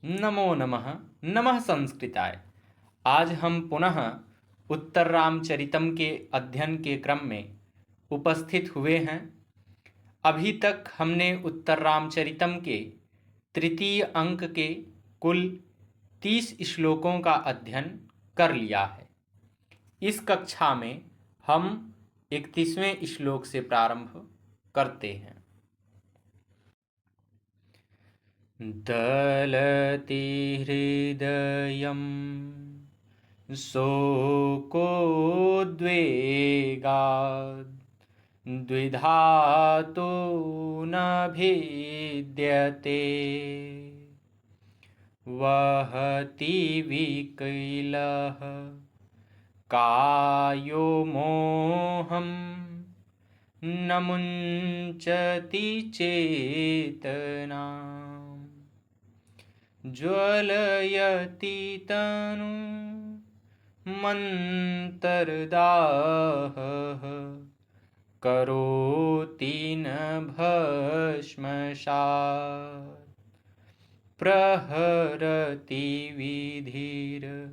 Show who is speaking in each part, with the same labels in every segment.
Speaker 1: नमो नमः। नमः संस्कृताय। आज हम पुनः उत्तर रामचरितम के अध्ययन के क्रम में उपस्थित हुए हैं। अभी तक हमने उत्तर रामचरितम के तृतीय अंक के कुल 30 श्लोकों का अध्ययन कर लिया है। इस कक्षा में हम 31वें श्लोक से प्रारंभ करते हैं। दलति हृदयं शोकोद्वेगात् द्विधातो न भिद्यते वहति विकलः कायो मोहं न मुञ्चति चेतना ज्वलयति तनु मन्तर्दाहः करोति न भस्मसात् प्रहरति विधिर्मर्मच्छेदी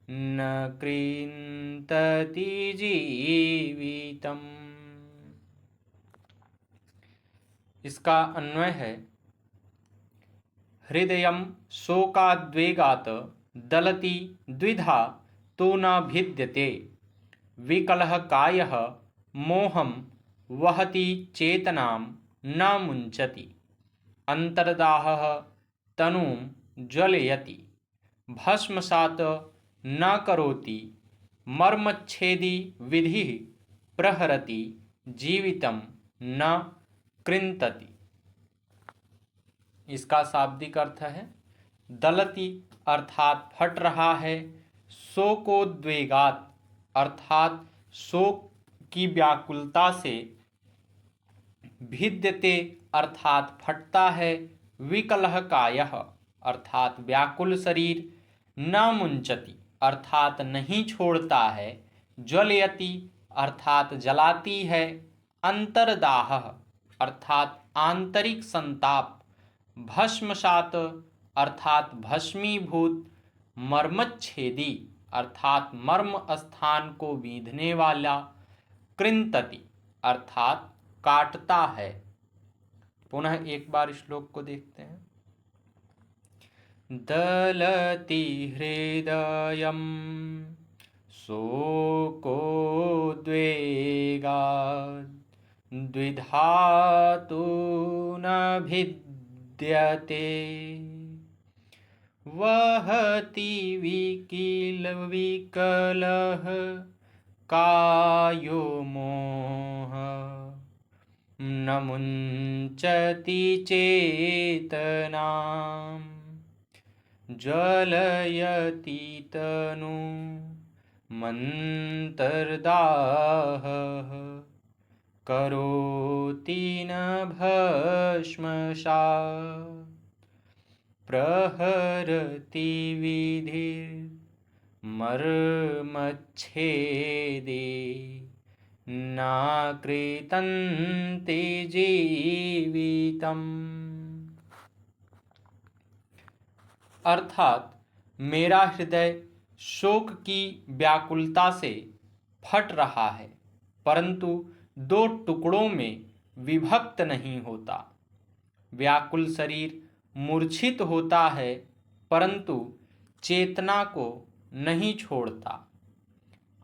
Speaker 1: न कृन्तति जीवितम्। इसका अन्वय है, हृदयं शोकाद्वेगात् दलति द्विधा तो न भिद्यते विकलः कायः मोहं वहति चेतनां न मुञ्चति अन्तर्दाहः तनुं ज्वलयति भस्मसात् न करोति मर्मच्छेदी विधिः प्रहरति जीवितं न कृन्तति। इसका शाब्दिक अर्थ है, दलति अर्थात फट रहा है, शोकोद्वेगात अर्थात शोक की व्याकुलता से, भिद्यते अर्थात फटता है, विकलः कायः अर्थात व्याकुल शरीर, न मुंचति अर्थात नहीं छोड़ता है, ज्वलयति अर्थात जलाती है, अंतर्दाह अर्थात आंतरिक संताप, भस्मसात अर्थात भस्मीभूत, मर्मच्छेदी अर्थात मर्म स्थान को बीधने वाला, कृंतति अर्थात काटता है। पुनः एक बार श्लोक को देखते हैं। दलति हृदयं शोकोद्वेगात् द्विधातु न भिद्यते वहति विकलः कायो मोह न मुञ्चति चेतनां ज्वलयति तनु मन्तर्दाहः करोति न भस्मसात् प्रहरति विधिर्मर्मच्छेदी न कृन्तति जीवितम्। अर्थात मेरा हृदय शोक की व्याकुलता से फट रहा है, परंतु दो टुकड़ों में विभक्त नहीं होता। व्याकुल शरीर मूर्छित होता है, परंतु चेतना को नहीं छोड़ता।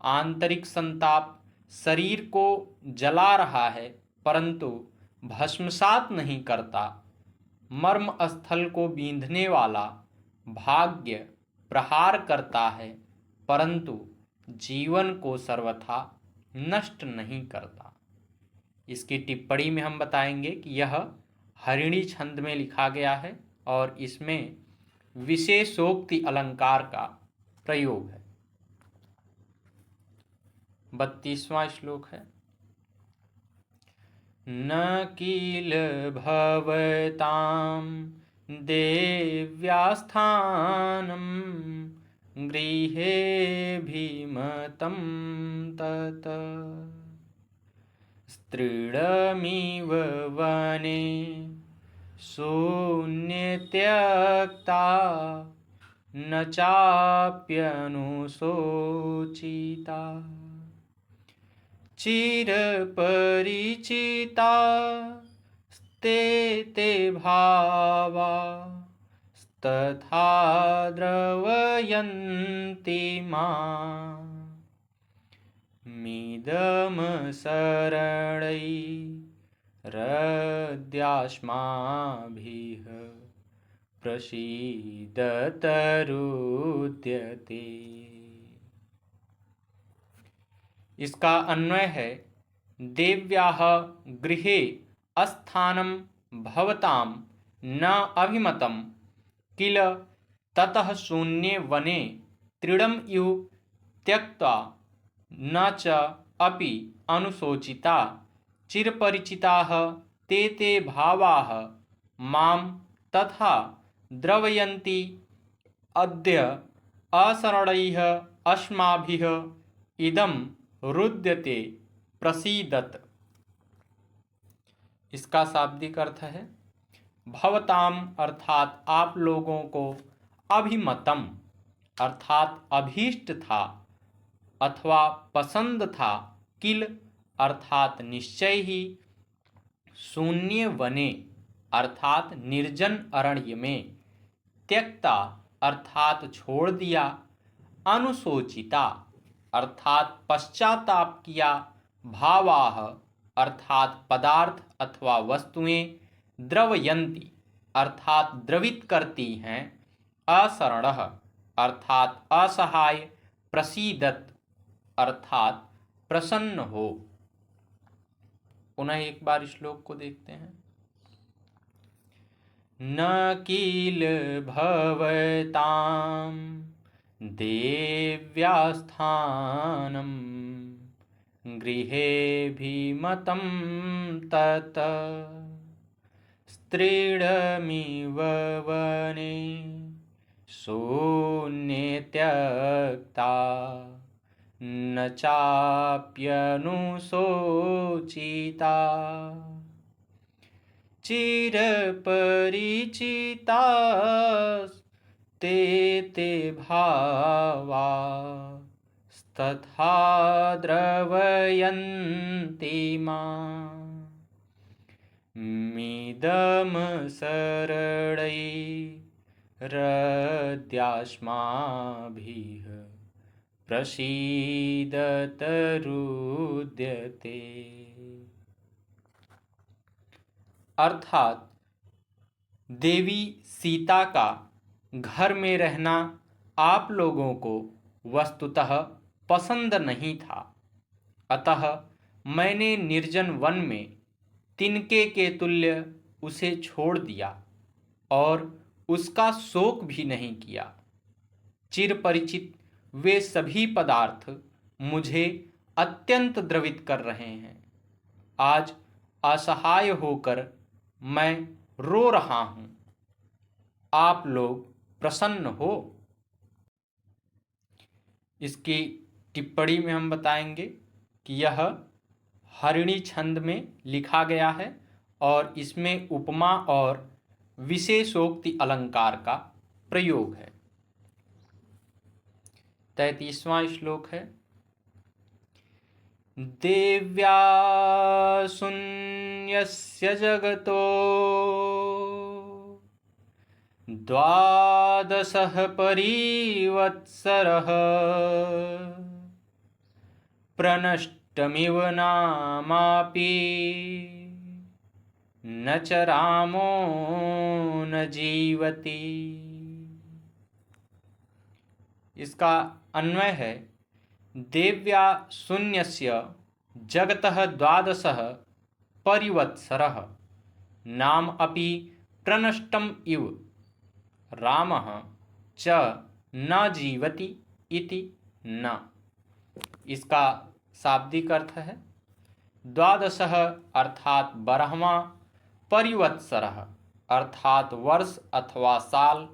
Speaker 1: आंतरिक संताप शरीर को जला रहा है, परंतु भस्मसात नहीं करता। मर्म स्थल को बींधने वाला भाग्य प्रहार करता है, परंतु जीवन को सर्वथा नष्ट नहीं करता। इसकी टिप्पणी में हम बताएंगे कि यह हरिणी छंद में लिखा गया है और इसमें विशेषोक्ति अलंकार का प्रयोग है। 32वां श्लोक है। न किल भवतां देव्यास्थानं गृहे भीमतं तत स्त्रीणमिव वने शून्यत्यक्ता न चाप्यनुशोचिता चिरपरिचिता ते ते भावा तथा द्रवयन्ति मामिदं शरणैरद्यास्माभिः प्रसीदतरुद्यते। इसका अन्वय है, देव्याः गृहे स्थानं भवतां न अभिमतं किल ततः शून्ये वने तृणम् इव त्यक्त्वा न च अपि अनुशोचिता चिरपरिचिताः ते ते भावाः मां तथा द्रवयन्ति अद्य अशरणैः अस्माभिः इदं रुद्यते प्रसीदत। इसका शाब्दिक अर्थ है, भवताम अर्थात आप लोगों को, अभिमतम अर्थात अभीष्ट था अथवा पसंद था, किल अर्थात निश्चय ही, शून्य वने अर्थात निर्जन अरण्य में, त्यक्ता अर्थात छोड़ दिया, अनुशोचिता अर्थात पश्चाताप किया, भावाः अर्थात पदार्थ अथवा वस्तुएं, द्रवयन्ति अर्थात द्रवित करती हैं, अशरणः अर्थात असहाय, प्रसीदत अर्थात प्रसन्न हो। पुनः एक बार श्लोक को देखते हैं। न किल भवतां देव्यास्थानं गृहेऽभिमतं तत् स्त्रीणमिव वने शून्यत्यक्ता न चाप्यनुशोचिता चिरपरिचिता ते ते भावा तथा द्रवयन्ति मामिदं शरणैरद्यास्माभिः प्रसीदतरुद्यते। अर्थात देवी सीता का घर में रहना आप लोगों को वस्तुतः पसंद नहीं था, अतः मैंने निर्जन वन में तिनके के तुल्य उसे छोड़ दिया और उसका शोक भी नहीं किया। चिरपरिचित वे सभी पदार्थ मुझे अत्यंत द्रवित कर रहे हैं। आज असहाय होकर मैं रो रहा हूँ। आप लोग प्रसन्न हो। इसकी टिप्पणी में हम बताएंगे कि यह हरिणी छंद में लिखा गया है और इसमें उपमा और विशेषोक्ति अलंकार का प्रयोग है। 33वां श्लोक है। देव्या शून्यस्य जगतो द्वादशः परिवत्सरः प्रनष्टमिव नामापि न च रामो न जीवति। इसका अन्वय है, देव्या शून्यस्य जगतः द्वादशः परिवत्सरः नाम अपि प्रनष्टम इव रामः च न जीवति इति न। इसका शाब्दिक अर्थ है, द्वादशः अर्थात 12वां, परिवत्सरः अर्थात वर्ष अथवा साल,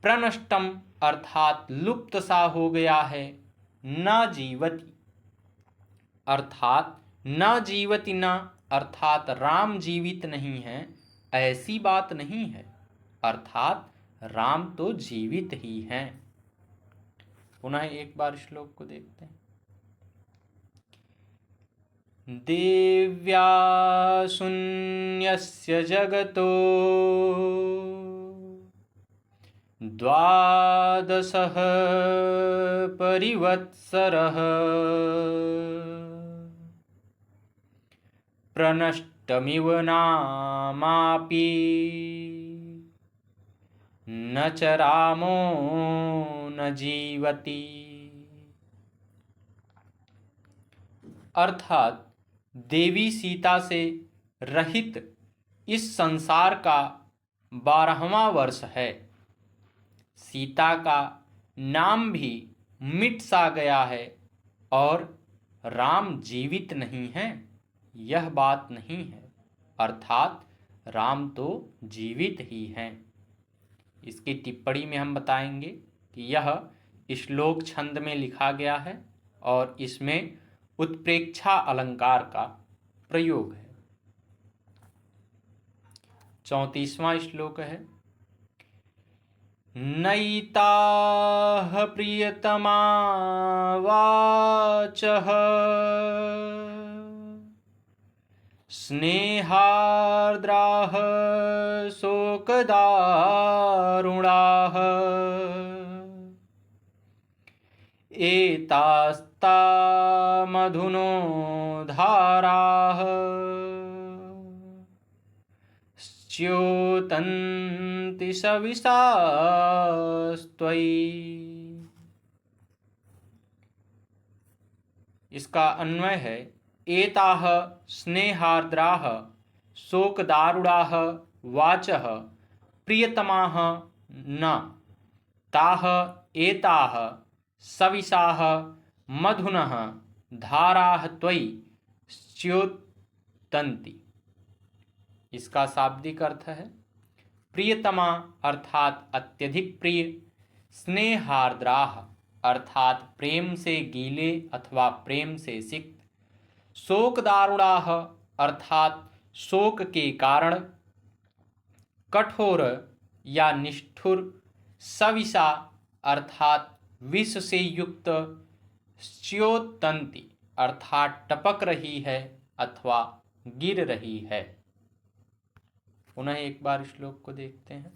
Speaker 1: प्रनष्टम अर्थात लुप्त सा हो गया है, न जीवति अर्थात न जीवति न अर्थात राम जीवित नहीं है, ऐसी बात नहीं है, अर्थात राम तो जीवित ही हैं। पुनः एक बार श्लोक को देखते हैं। देव्या शून्यस्य जगतो द्वादशः परिवत्सरः प्रनष्टमिव नामापि न च रामो न जीवति। अर्थात देवी सीता से रहित इस संसार का 12वां वर्ष है। सीता का नाम भी मिट सा गया है और राम जीवित नहीं है, यह बात नहीं है, अर्थात राम तो जीवित ही हैं। इसकी टिप्पणी में हम बताएंगे कि यह श्लोक छंद में लिखा गया है और इसमें उत्प्रेक्षा अलंकार का प्रयोग है। 34वां श्लोक है। नैताः प्रियतमा वाचः स्नेहार्द्राः शोकदारुणाः एतास्ता मधुनो धाराः च्योतन्ति सविशास्त्वयि। इसका अन्वय है एताः स्नेहार्द्राः शोकदारुणाः वाचः प्रियतमाः न ताः एताः सविशाः मधुनः धाराः त्वयि च्योतन्ति। इसका शाब्दिक अर्थ है प्रियतमा अर्थात अत्यधिक प्रिय, स्नेहार्द्राः अर्थात प्रेम से गीले अथवा प्रेम से सिक्त, शोकदारुणाः अर्थात शोक के कारण, कठोर या निष्ठुर, सविशा अर्थात विष से युक्त, च्योतन्ति अर्थात टपक रही है अथवा गिर रही है। पुनः एक बार श्लोक को देखते हैं।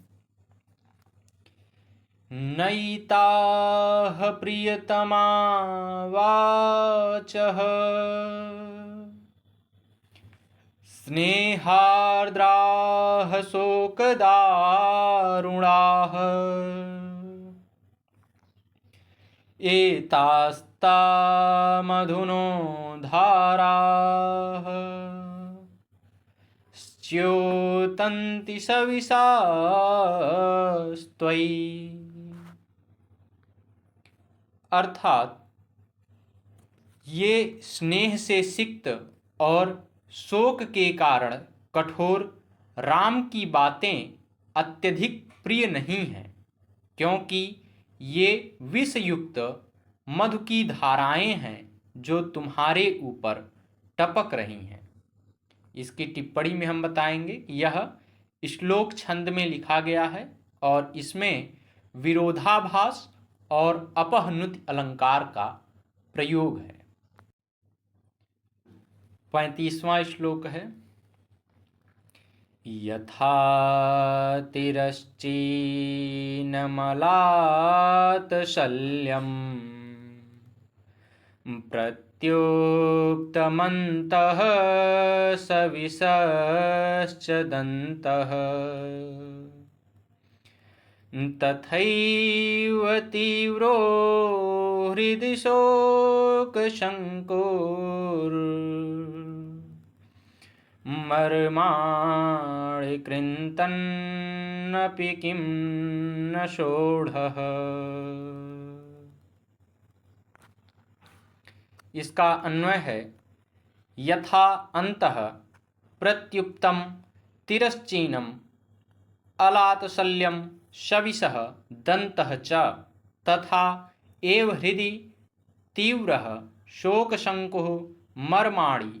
Speaker 1: नैताः प्रियतमा वाचः स्नेहार्द्राः शोकदारुणाः एतास्ता मधुनो धाराः च्योतन्ति सविशास्त्वयि। अर्थात ये स्नेह से सिक्त और शोक के कारण कठोर राम की बातें अत्यधिक प्रिय नहीं हैं, क्योंकि ये विषयुक्त मधु की धाराएं हैं जो तुम्हारे ऊपर टपक रही हैं। इसकी टिप्पणी में हम बताएंगे कि यह श्लोक छंद में लिखा गया है और इसमें विरोधाभास और अपहनुत अलंकार का प्रयोग है। 35वां श्लोक है। यथा तिरश्चीनमलात् शल्यम् प्रत्युक्तमन्तः सविशश्च दन्तः तथैव तीव्रो हृदि शोकशङ्कोर्मर्माणि कृन्तन्नपि किं न षोढः। इसका अन्वय है यथा अंतः प्रत्युक्तम तिरश्चीनम अलातशल्यम शविशः दन्तः च तथा एव हृदि तीव्रः शोकशंकुः मर्माणि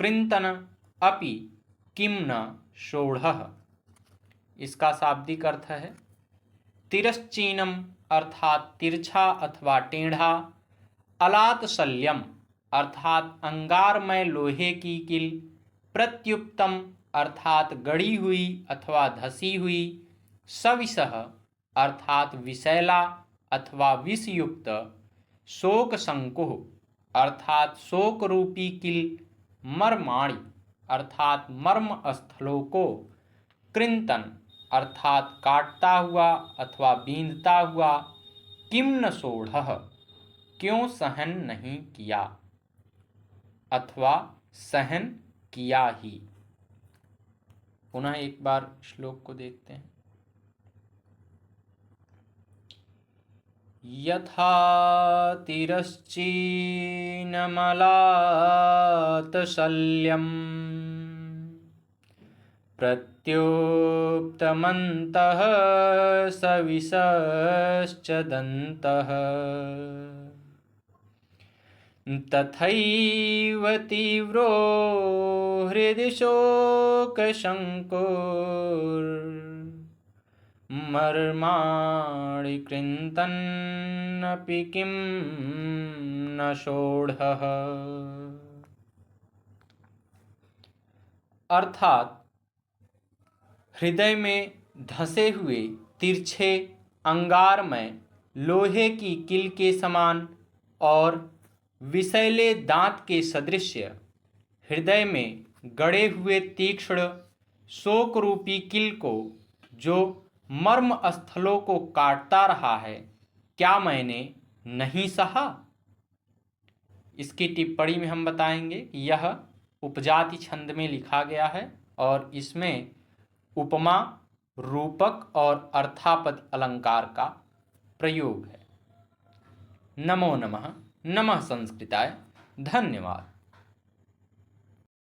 Speaker 1: कृन्तन अपि किम न सोढ़ः। इसका शाब्दिक अर्थ है तिरश्चीनम अर्थात तिरछा अथवा टेढ़ा, अलात शल्यम अर्थात अंगारमय लोहे की किल, प्रत्युप्तम अर्थात गढ़ी हुई अथवा धसी हुई, सविषः अर्थात विषैला अथवा विषयुक्त, शोक संकुह अर्थात शोक रूपी किल, मर्माणि अर्थात मर्म स्थलों को, कृंतन अर्थात काटता हुआ अथवा बींधता हुआ, किम न सोढ़ः क्यों सहन नहीं किया अथवा सहन किया ही। पुनः एक बार श्लोक को देखते हैं। यथा तिरश्चीनमलात शल्यम् प्रत्युप्तमन्तः सविशश्च दन्तः, तथैव तीव्रो हृदि शोकशङ्कुर्मर्माणि कृन्तन्नपि किं न सोढ़ः। अर्थात हृदय में धसे हुए तिरछे अंगारमय लोहे की किल के समान और विषैले दांत के सदृश हृदय में गड़े हुए तीक्ष्ण शोक रूपी किल को जो मर्म स्थलों को काटता रहा है, क्या मैंने नहीं सहा। इसकी टिप्पणी में हम बताएंगे कि यह उपजाति छंद में लिखा गया है और इसमें उपमा, रूपक और अर्थापति अलंकार का प्रयोग है। नमो नमः। नमः संस्कृताय। धन्यवाद।